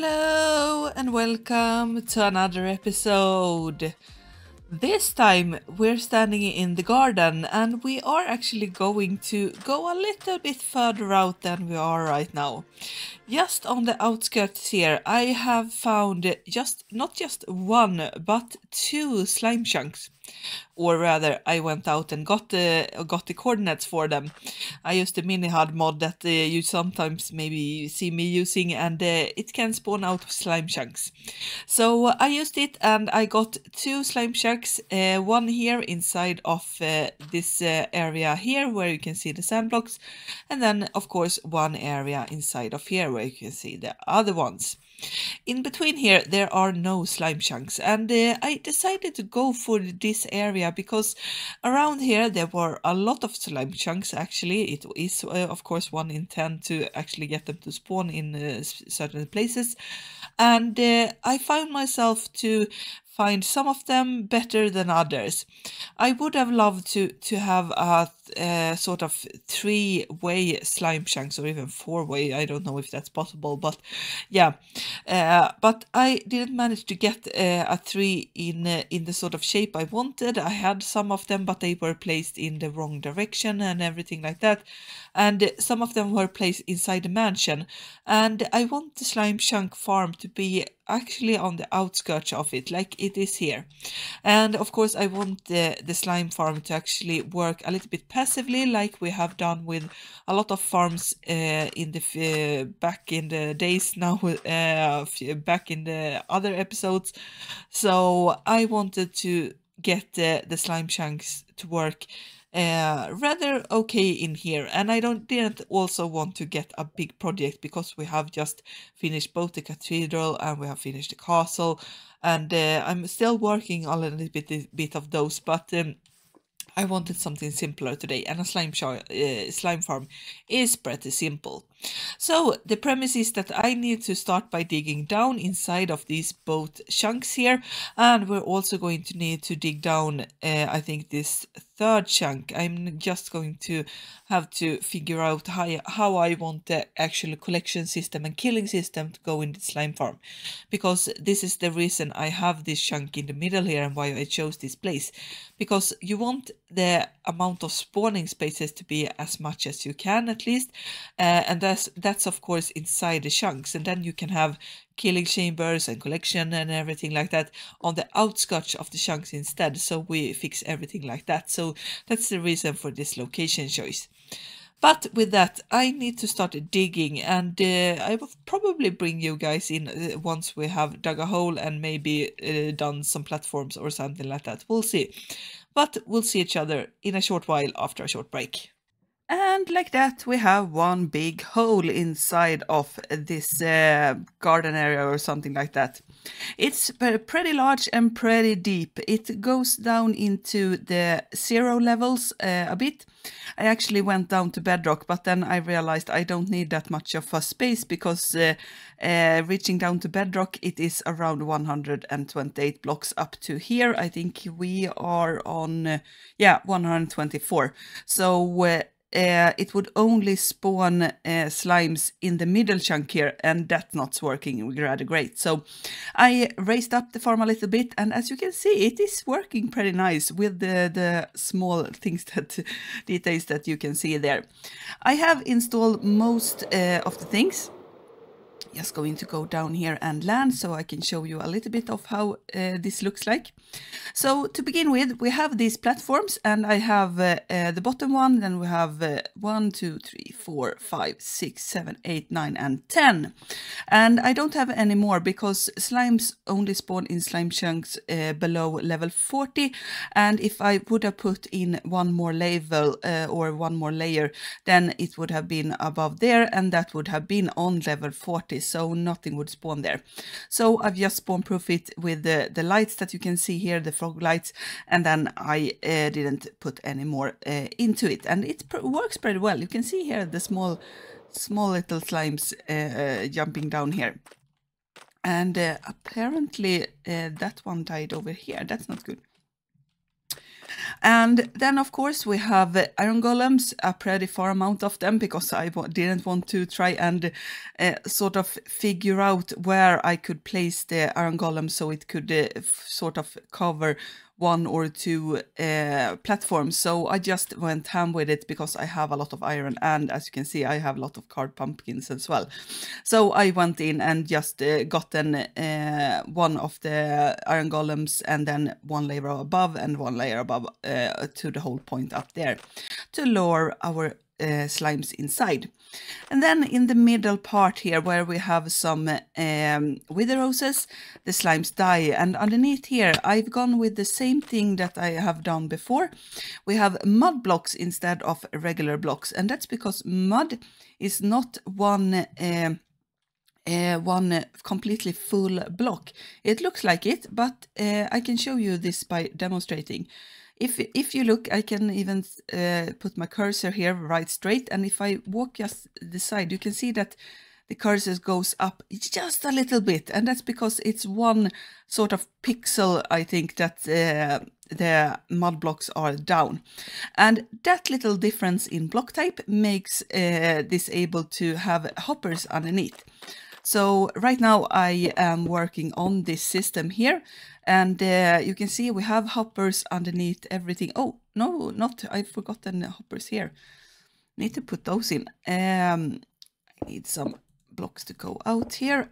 Hello and welcome to another episode. This time we're standing in the garden and we are actually going to go a little bit further out than we are right now. Just on the outskirts here I have found not just one but two slime chunks. Or rather, I went out and got the coordinates for them. I used the Minihud mod that you sometimes maybe see me using, and it can spawn out slime chunks. So I used it and I got two slime chunks, one here inside of this area here where you can see the sand blocks, and then of course one area inside of here where you can see the other ones. In between here there are no slime chunks, and I decided to go for this area because around here there were a lot of slime chunks. Actually, it is of course 1 in 10 to actually get them to spawn in certain places, and I found myself to find some of them better than others. I would have loved to have a sort of 3-way slime chunks, or even 4-way. I don't know if that's possible, but yeah. But I didn't manage to get a 3 in the sort of shape I wanted. I had some of them, but they were placed in the wrong direction and everything like that. And some of them were placed inside the mansion. And I want the slime chunk farm to be actually on the outskirts of it, like it is here. And of course I want the slime farm to work a little bit passively, like we have done with a lot of farms in the back in the days now, back in the other episodes. So I wanted to get the slime chunks to work rather okay in here, and I didn't also want to get a big project because we have just finished both the cathedral and we have finished the castle, and I'm still working on a little bit of those, but I wanted something simpler today, and a slime farm is pretty simple. So the premise is that I need to start by digging down inside of these both chunks here, and we're also going to need to dig down, I think, this third chunk. I'm just going to have to figure out how I want the actual collection system and killing system to go in the slime farm, because this is the reason I have this chunk in the middle here and why I chose this place, because you want the amount of spawning spaces to be as much as you can, at least, and that's of course inside the chunks, and then you can have killing chambers and collection and everything like that on the outskirts of the chunks instead. So we fix everything like that. So that's the reason for this location choice. But with that, I need to start digging, and I will probably bring you guys in once we have dug a hole and maybe done some platforms or something like that. We'll see. But we'll see each other in a short while after a short break. And like that, we have one big hole inside of this garden area or something like that. It's pretty large and pretty deep. It goes down into the 0 levels a bit. I actually went down to bedrock, but then I realized I don't need that much of a space, because reaching down to bedrock, it is around 128 blocks up to here. I think we are on, 124. So it would only spawn slimes in the middle chunk here, and that's not working rather great. So I raised up the farm a little bit, and as you can see, it is working pretty nice with the small details that you can see there. I have installed most of the things. Just going to go down here and land so I can show you a little bit of how this looks like. So to begin with, we have these platforms, and I have the bottom one, then we have 1, 2, 3, 4, 5, 6, 7, 8, 9, and 10. And I don't have any more because slimes only spawn in slime chunks below level 40, and if I would have put in one more level or one more layer, then it would have been above there, and that would have been on level 40. So nothing would spawn there. So I've just spawn proof it with the lights that you can see here, the frog lights, and then I didn't put any more into it, and it works pretty well. You can see here the small little slimes jumping down here, and apparently that one died over here. That's not good. And then of course we have iron golems, a pretty far amount of them, because I didn't want to try and sort of figure out where I could place the iron golem so it could sort of cover one or two platforms. So I just went ham with it because I have a lot of iron, and as you can see I have a lot of carved pumpkins as well. So I went in and just gotten one of the iron golems, and then one layer above and one layer above to the whole point up there to lure our slimes inside. And then in the middle part here, where we have some wither roses, the slimes die. And underneath here I've gone with the same thing that I have done before. We have mud blocks instead of regular blocks, and that's because mud is not one completely full block. It looks like it, but I can show you this by demonstrating. If you look, I can even put my cursor here right straight, and if I walk just the side, you can see that the cursor goes up just a little bit, and that's because it's one sort of pixel, I think, that the mud blocks are down. And that little difference in block type makes this able to have hoppers underneath. So right now I am working on this system here, and you can see we have hoppers underneath everything. Oh, no, not, I've forgotten the hoppers here. Need to put those in. I need some blocks to go out here,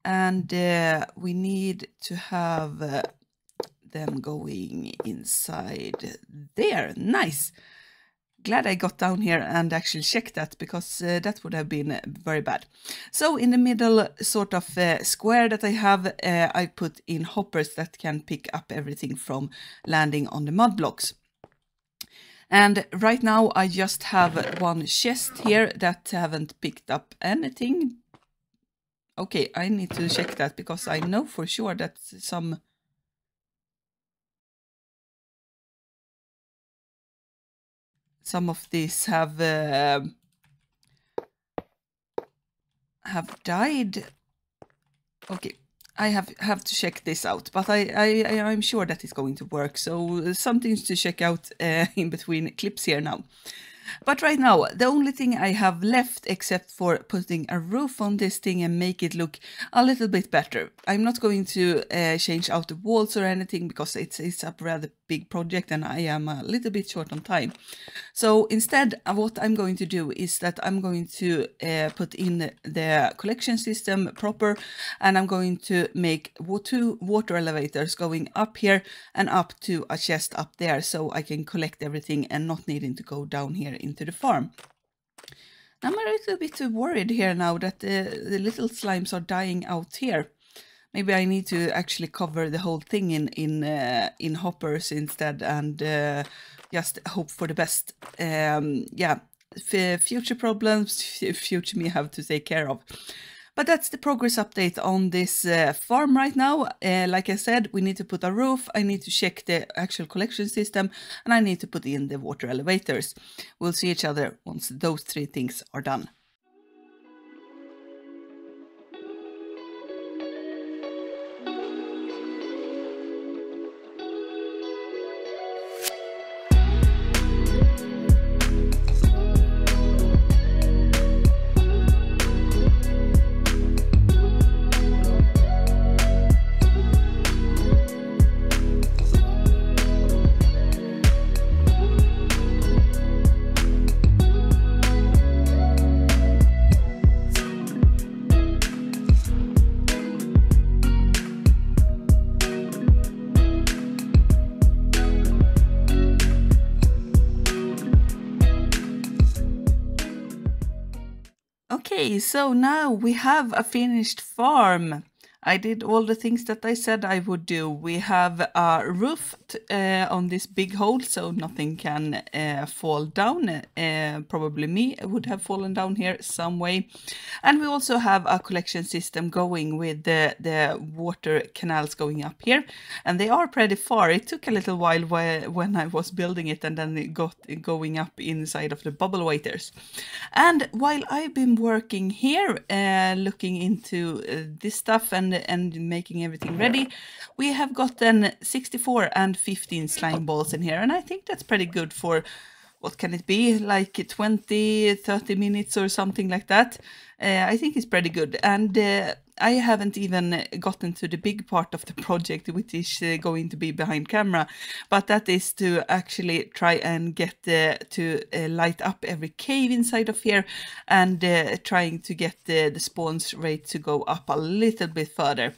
and we need to have them going inside there. Nice. Glad I got down here and actually checked that, because that would have been very bad. So in the middle sort of square that I have, I put in hoppers that can pick up everything from landing on the mud blocks. And right now I just have one chest here that haven't picked up anything. Okay, I need to check that, because I know for sure that some of these have died. Okay, I have to check this out, but I'm sure that it's going to work. So some things to check out in between clips here now. But right now, the only thing I have left, except for putting a roof on this thing and make it look a little bit better. I'm not going to change out the walls or anything, because it's a rather big project and I am a little bit short on time. So instead, what I'm going to do is that I'm going to put in the collection system proper, and I'm going to make 2 water elevators going up here and up to a chest up there, so I can collect everything and not needing to go down here into the farm. I'm a little bit worried here now that the little slimes are dying out here. Maybe I need to actually cover the whole thing in hoppers instead, and just hope for the best. Yeah, future problems, future me have to take care of. But that's the progress update on this farm right now. Like I said, we need to put a roof, I need to check the actual collection system, and I need to put in the water elevators. We'll see each other once those 3 things are done. Okay, so now we have a finished farm. I did all the things that I said I would do. We have a roof on this big hole, so nothing can fall down. Probably me would have fallen down here some way. And we also have a collection system going with the water canals going up here. And they are pretty far. It took a little while when I was building it, and then it got going up inside of the bubble waiters. And while I've been working here, looking into this stuff and and making everything ready, we have gotten 64 and 15 slime balls in here, and I think that's pretty good for, what can it be, like 20-30 minutes or something like that. I think it's pretty good, and I haven't even gotten to the big part of the project, which is going to be behind camera, but that is to actually try and get to light up every cave inside of here, and trying to get the spawns rate to go up a little bit further.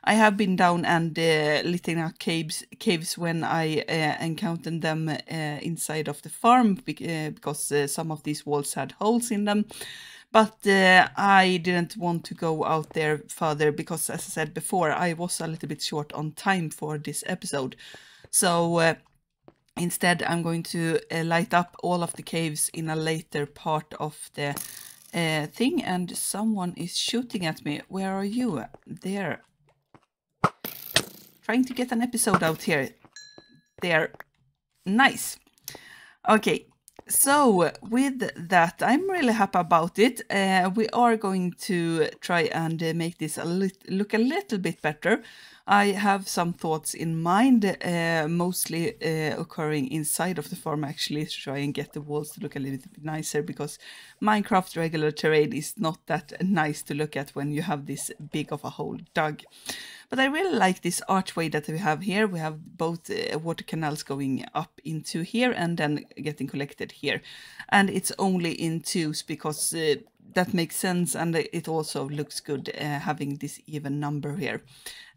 I have been down and lighting up caves when I encountered them inside of the farm, because some of these walls had holes in them. But I didn't want to go out there further because, as I said before, I was a little bit short on time for this episode. So instead, I'm going to light up all of the caves in a later part of the thing. And someone is shooting at me. Where are you? There. Trying to get an episode out here. There. Nice. Okay. So with that, I'm really happy about it. We are going to try and make this look a little bit better. I have some thoughts in mind, mostly occurring inside of the farm, actually, to try and get the walls to look a little bit nicer, because Minecraft regular terrain is not that nice to look at when you have this big of a hole dug. But I really like this archway that we have here. We have both water canals going up into here and then getting collected here. And it's only in twos because that makes sense, and it also looks good having this even number here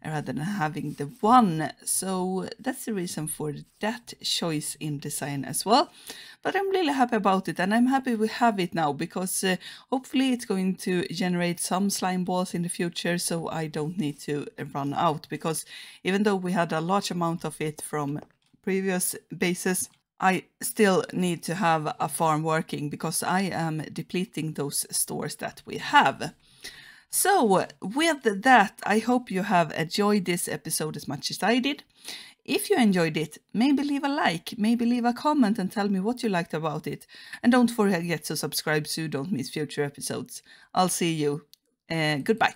rather than having the one. So that's the reason for that choice in design as well. But I'm really happy about it, and I'm happy we have it now, because hopefully it's going to generate some slime balls in the future, so I don't need to run out, because even though we had a large amount of it from previous bases, I still need to have a farm working, because I am depleting those stores that we have. So with that, I hope you have enjoyed this episode as much as I did. If you enjoyed it, maybe leave a like, maybe leave a comment and tell me what you liked about it. And don't forget to subscribe so you don't miss future episodes. I'll see you. Goodbye.